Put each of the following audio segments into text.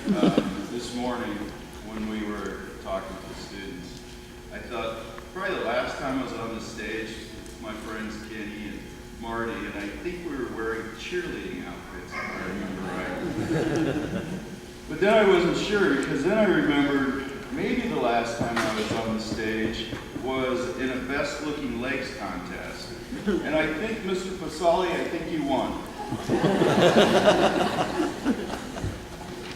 This morning, when we were talking to the students, I thought probably the last time I was on the stage with my friends Kenny and Marty, and I think we were wearing cheerleading outfits, if I remember right. But then I wasn't sure, because then I remembered maybe the last time I was on the stage was in a best looking legs contest. And I think, Mr. Pasali, I think you won.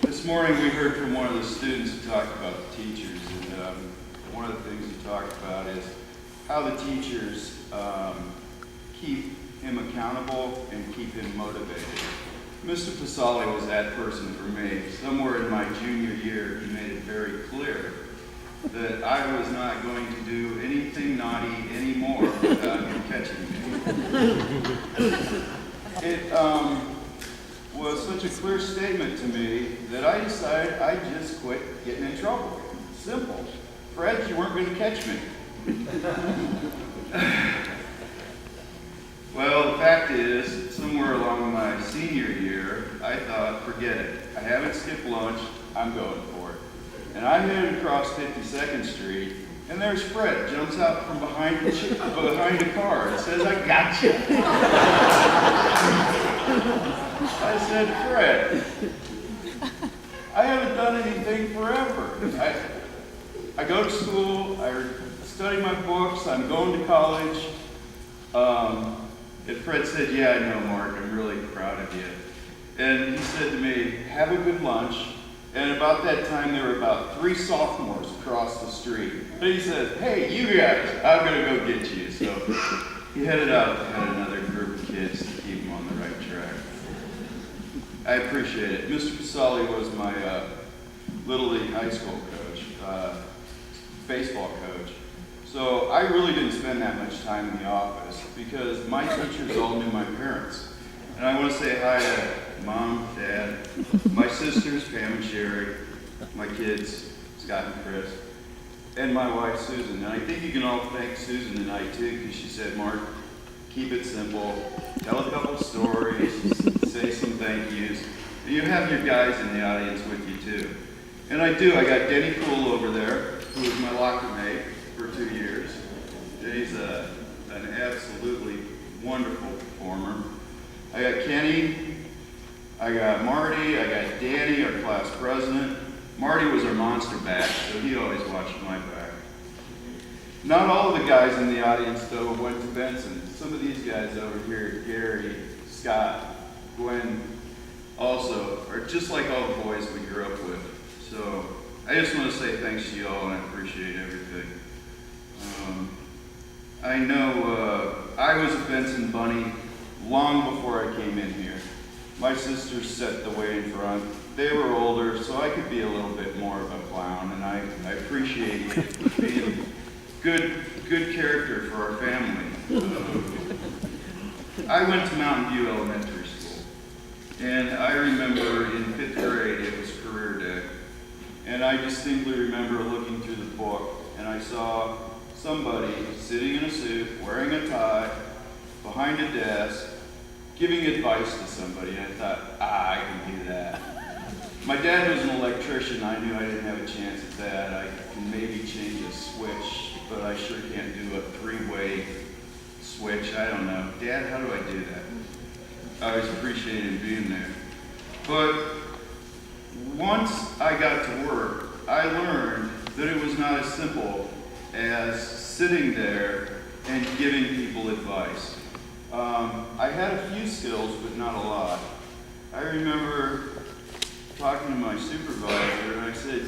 This morning we heard from one of the students who talked about the teachers, and one of the things he talked about is how the teachers keep him accountable and keep him motivated. Mr. Pasali was that person for me. Somewhere in my junior year, he made it very clear that I was not going to do anything naughty anymore without him catching me. It was such a clear statement to me that I decided I'd just quit getting in trouble. Simple. Fred, you weren't going to catch me. Well, the fact is, somewhere along my senior year, I thought, forget it. I haven't skipped lunch, I'm going for it. And I headed across 52nd Street, and there's Fred, jumps out from behind a car and says, I got you. I said, Fred, I haven't done anything forever. I go to school, I study my books, I'm going to college. And Fred said, yeah, I know, Mark, I'm really proud of you. And he said to me, have a good lunch. And about that time, there were about 3 sophomores across the street. And he said, hey, you guys, I'm going to go get you. So he headed out and had another group of kids to keep him on the right track. I appreciate it. Mr. Pasali was my Little League high school coach, baseball coach. So I really didn't spend that much time in the office because my teachers all knew my parents. And I want to say hi to Mom, Dad, my sisters, Pam and Sherry, my kids, Scott and Chris, and my wife, Susan. And I think you can all thank Susan tonight too, because she said, Mark, keep it simple, tell a couple stories, say some thank yous. And you have your guys in the audience with you too. And I do, I got Denny Poole over there, who was my locker mate for 2 years. Denny's an absolutely wonderful performer. I got Kenny, I got Marty, I got Danny, our class president. Marty was our monster back, so he always watched my back. Not all of the guys in the audience, though, went to Benson. Some of these guys over here, Gary, Scott, Gwen, also, are just like all the boys we grew up with. So I just want to say thanks to you all, and I appreciate everything. I know I was a Benson bunny long before I came in here. My sisters set the way in front. They were older, so I could be a little bit more of a clown, and I appreciate you being good character for our family. I went to Mountain View Elementary School, and I remember in 5th grade it was career day, and I distinctly remember looking through the book, and I saw somebody sitting in a suit, wearing a tie, behind a desk, giving advice to somebody. I thought, I can do that. My dad was an electrician. I knew I didn't have a chance at that. I can maybe change a switch, but I sure can't do a 3-way switch. I don't know. Dad, how do I do that? I always appreciated being there. But once I got to work, I learned that it was not as simple as sitting there and giving people advice. I had a few skills, but not a lot. I remember talking to my supervisor, and I said,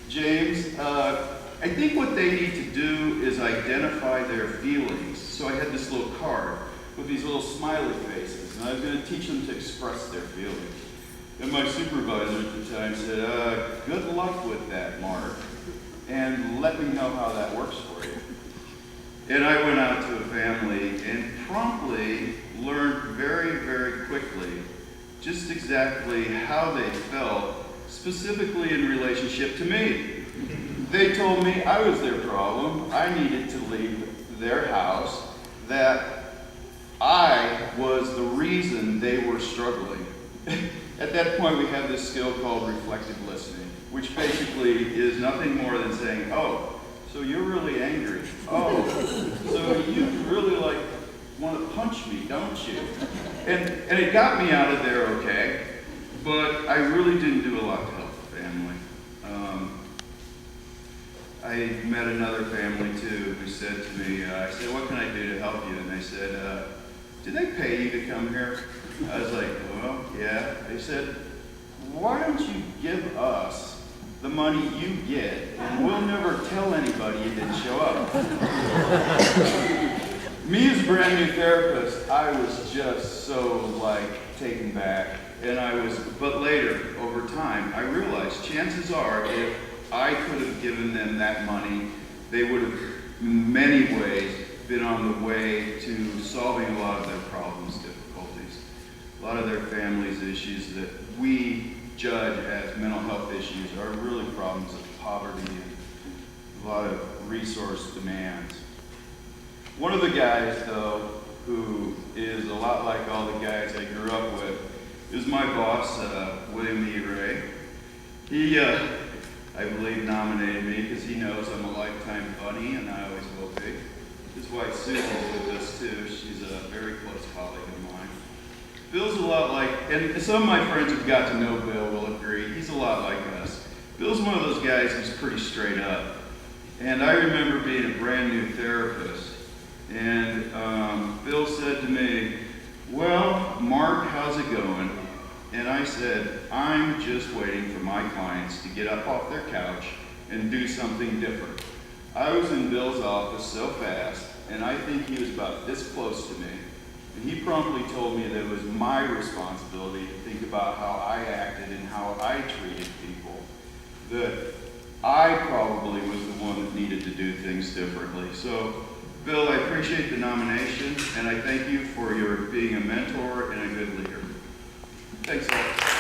James, I think what they need to do is identify their feelings. So I had this little card with these little smiley faces, and I was going to teach them to express their feelings. And my supervisor at the time said, good luck with that, Mark, and let me know how that works for you. And I went out to a family and promptly learned very, very quickly just exactly how they felt, specifically in relationship to me. They told me I was their problem, I needed to leave their house, that I was the reason they were struggling. at that point we have this skill called reflective listening, which basically is nothing more than saying, oh, so you're really angry. Oh, so you really want to punch me, don't you? And it got me out of there okay, but I really didn't do a lot to help the family. I met another family too who said to me, I said, what can I do to help you? And they said, do they pay you to come here? I was like, well, yeah. They said, why don't you give us the money you get and we'll never tell anybody you didn't show up. Me as a brand new therapist, I was just so taken back. But later, over time, I realized chances are if I could have given them that money, they would have, in many ways, been on the way to solving a lot of their problems, difficulties, a lot of their families' issues that we judge as mental health issues are really problems of poverty and a lot of resource demands. One of the guys, though, who is a lot like all the guys I grew up with, is my boss, William E. Ray. He, I believe, nominated me because he knows I'm a lifetime bunny, and I always will be. His wife Susan's with us too. She's a very close colleague of mine. Bill's a lot like, and some of my friends who've got to know Bill will agree, he's a lot like us. Bill's one of those guys who's pretty straight up. And I remember being a brand new therapist, and Bill said to me, well, Mark, how's it going? And I said, I'm just waiting for my clients to get up off their couch and do something different. I was in Bill's office so fast, and I think he was about this close to me. And he promptly told me that it was my responsibility to think about how I acted and how I treated people. That I probably was the one that needed to do things differently. So, Bill, I appreciate the nomination, and I thank you for your being a mentor and a good leader. Thanks a lot.